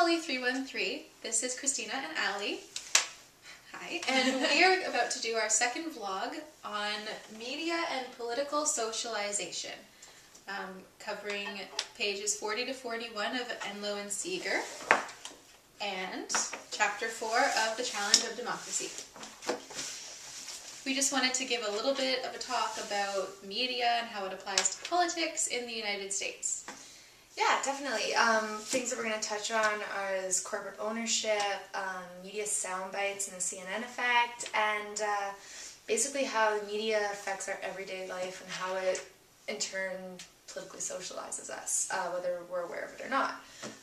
Holly 313. This is Kristina and Ali. Hi. And we are about to do our second vlog on media and political socialization, covering pages 40 to 41 of Enloe and Seeger and chapter 4 of The Challenge of Democracy. We just wanted to give a little bit of a talk about media and how it applies to politics in the United States. Yeah, definitely. Things that we're going to touch on are corporate ownership, media sound bites and the CNN effect, and basically how the media affects our everyday life and how it, in turn, politically socializes us, whether we're aware of it or not.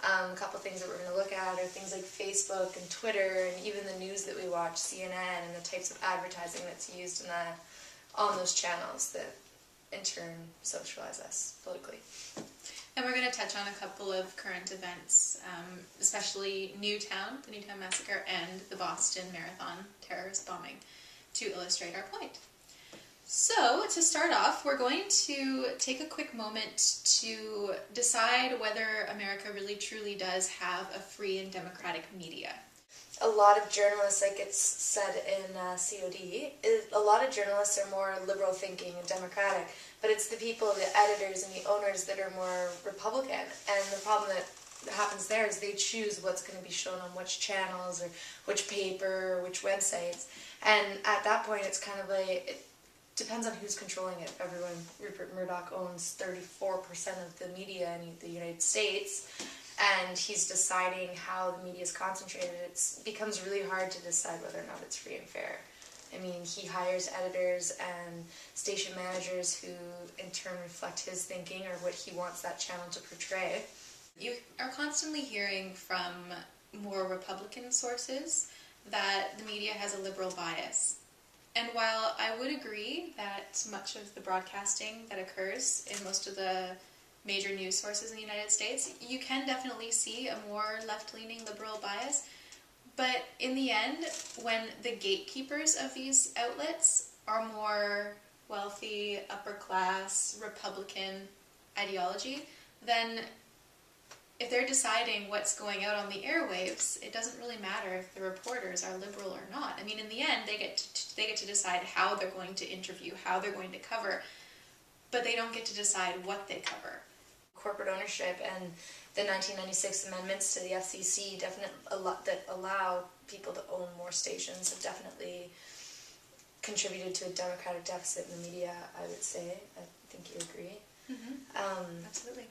A couple things that we're going to look at are things like Facebook and Twitter and even the news that we watch, CNN, and the types of advertising that's used on those channels that, in turn, socialize us politically. And we're going to touch on a couple of current events, especially Newtown, the Newtown Massacre, and the Boston Marathon terrorist bombing, to illustrate our point. So, to start off, we're going to take a quick moment to decide whether America really truly does have a free and democratic media. A lot of journalists, like it's said in COD, a lot of journalists are more liberal thinking and democratic, but it's the people, the editors and the owners that are more Republican. And the problem that happens there is they choose what's going to be shown on which channels or which paper or which websites. And at that point it's kind of like, it depends on who's controlling it. Rupert Murdoch owns 34% of the media in the United States, and he's deciding how the media is concentrated. It becomes really hard to decide whether or not it's free and fair. I mean, he hires editors and station managers who in turn reflect his thinking or what he wants that channel to portray. You are constantly hearing from more Republican sources that the media has a liberal bias. And while I would agree that much of the broadcasting that occurs in most of the major news sources in the United States, you can definitely see a more left-leaning liberal bias. But in the end, when the gatekeepers of these outlets are more wealthy, upper-class, Republican ideology, then if they're deciding what's going out on the airwaves, it doesn't really matter if the reporters are liberal or not. I mean, in the end, they get to decide how they're going to interview, how they're going to cover, but they don't get to decide what they cover. Corporate ownership and the 1996 amendments to the FCC that allow people to own more stations have definitely contributed to a democratic deficit in the media, I would say. I think you agree. Mm-hmm. Absolutely.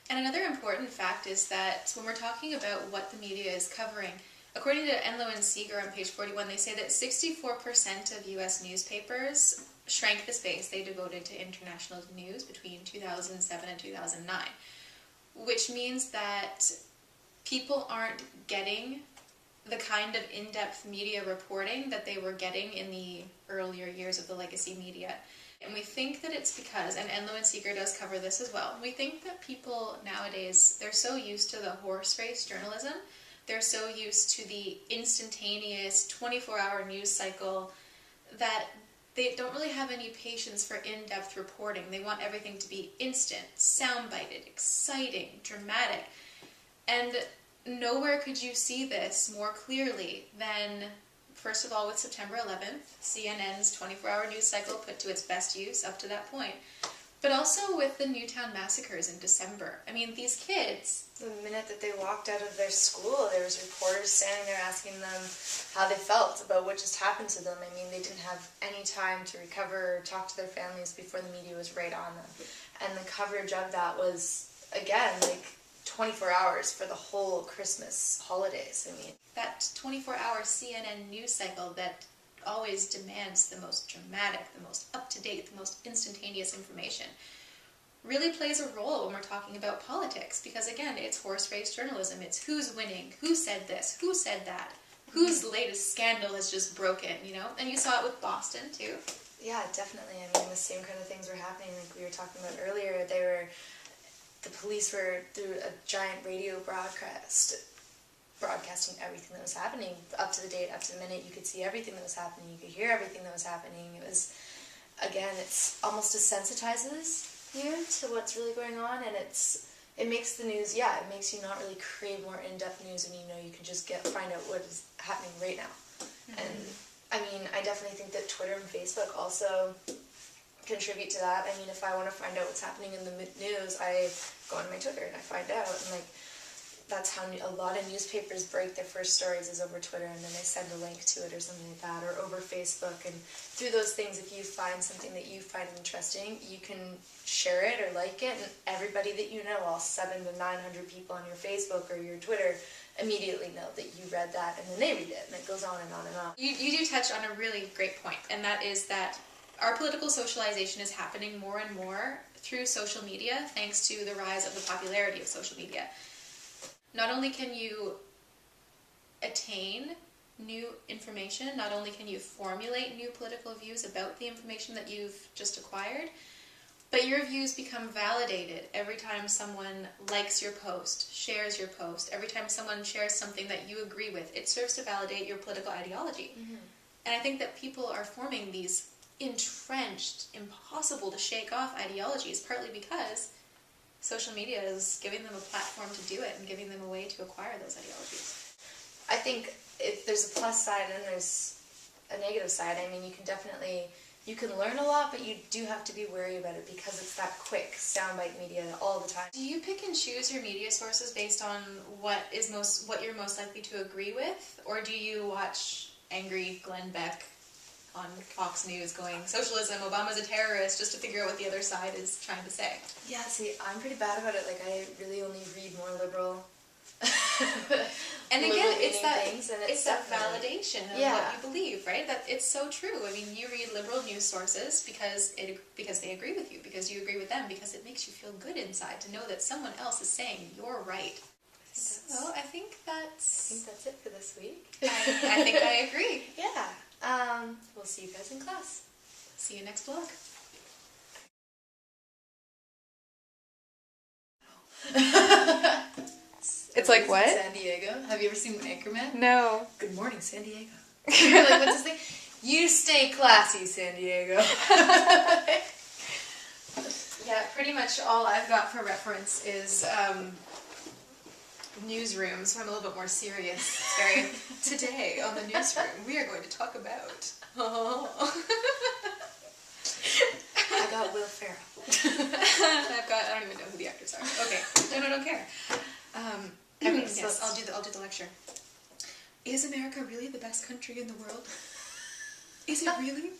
And another important fact is that when we're talking about what the media is covering, according to Enloe and Seeger on page 41, they say that 64% of U.S. newspapers shrank the space they devoted to international news between 2007 and 2009, which means that people aren't getting the kind of in-depth media reporting that they were getting in the earlier years of the legacy media. And we think that it's because, and Enloe and Seeger does cover this as well, we think that people nowadays, they're so used to the horse race journalism, they're so used to the instantaneous 24-hour news cycle that they don't really have any patience for in-depth reporting. They want everything to be instant, soundbited, exciting, dramatic. And nowhere could you see this more clearly than, first of all, with September 11th, CNN's 24-hour news cycle put to its best use up to that point, but also with the Newtown massacres in December. I mean, these kids... The minute that they walked out of their school, there was reporters standing there asking them how they felt about what just happened to them. I mean, they didn't have any time to recover or talk to their families before the media was right on them. And the coverage of that was, again, like 24 hours for the whole Christmas holidays. I mean, that 24-hour CNN news cycle that always demands the most dramatic, the most up-to-date, the most instantaneous information really plays a role when we're talking about politics, because again, it's horse race journalism. It's who's winning, who said this, who said that, whose latest scandal has just broken, you know? And you saw it with Boston too. Yeah, definitely. I mean, the same kind of things were happening, like we were talking about earlier. The police were through a giant radio broadcasting everything that was happening, up to the date, up to the minute. You could see everything that was happening, you could hear everything that was happening. It was, again, it's almost desensitizes you to what's really going on, and it's it makes the news, it makes you not really crave more in-depth news, and you can just find out what is happening right now. Mm-hmm. And I mean, I definitely think that Twitter and Facebook also contribute to that. I mean, if I want to find out what's happening in the news, I go on my Twitter and I find out, and like, that's how a lot of newspapers break their first stories, is over Twitter, and then they send a link to it or something like that, or over Facebook. And through those things, if you find something that you find interesting, you can share it or like it, and everybody that you know, all 700 to 900 people on your Facebook or your Twitter, immediately know that you read that, and then they read it, and it goes on and on and on. You do touch on a really great point, and that is that our political socialization is happening more and more through social media, thanks to the rise of the popularity of social media. Not only can you attain new information, not only can you formulate new political views about the information that you've just acquired, but your views become validated every time someone likes your post, shares your post, every time someone shares something that you agree with. It serves to validate your political ideology. Mm-hmm. And I think that people are forming these entrenched, impossible to shake off ideologies, partly because social media is giving them a platform to do it and giving them a way to acquire those ideologies. I think if there's a plus side and there's a negative side. I mean, you can learn a lot, but you do have to be wary about it because it's that quick soundbite media all the time. Do you pick and choose your media sources based on what you're most likely to agree with, or do you watch angry Glenn Beck on Fox News going, socialism, Obama's a terrorist, just to figure out what the other side is trying to say? Yeah, see, I'm pretty bad about it. Like, I really only read more liberal. And again, it's that validation of what you believe, right? That it's so true. I mean, you read liberal news sources because they agree with you, because you agree with them, because it makes you feel good inside to know that someone else is saying you're right. So I think that's it for this week. I think I agree. Yeah. We'll see you guys in class. See you next vlog. It's like what? San Diego. Have you ever seen Anchorman? No. Good morning, San Diego. You're like, what's his thing? You stay classy, San Diego. Yeah, pretty much all I've got for reference is newsroom, so I'm a little bit more serious. It's very, today on the newsroom, we are going to talk about... I got Will Ferrell. I don't even know who the actors are. Okay, no, don't care. Yes, I'll do the lecture. Is America really the best country in the world? Is it really?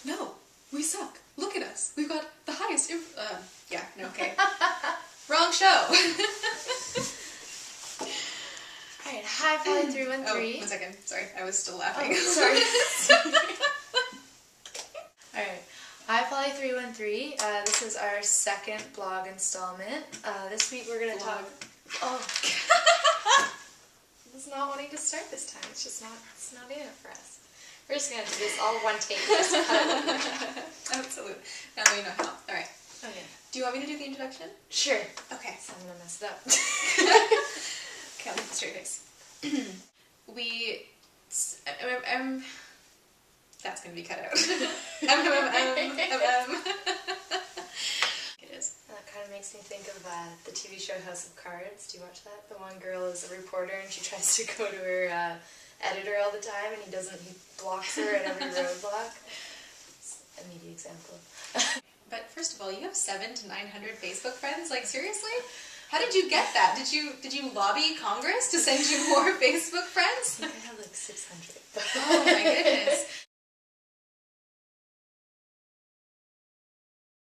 No, we suck. Look at us. We've got the highest. Okay. Wrong show. All right, hi, Poly 313. Oh, 1 second. Sorry, I was still laughing. Oh, sorry. All right. Hi, Poly 313. This is our second blog installment. This week we're going to talk... Oh. It's not wanting to start this time. It's not in it for us. We're just going to do this all one take. Just cut it. Absolutely. Now we know how. All right. Okay. Do you want me to do the introduction? Sure. Okay. So I'm going to mess it up. Okay, I'll make a straight face. That's going to be cut out. It is. That kind of makes me think of the TV show House of Cards. Do you watch that? The one girl is a reporter and she tries to go to her editor all the time, and he blocks her at every roadblock. It's an immediate example. But first of all, you have 700 to 900 Facebook friends? Like, seriously? How did you get that? Did you lobby Congress to send you more Facebook friends? I think I have like 600. Oh my goodness.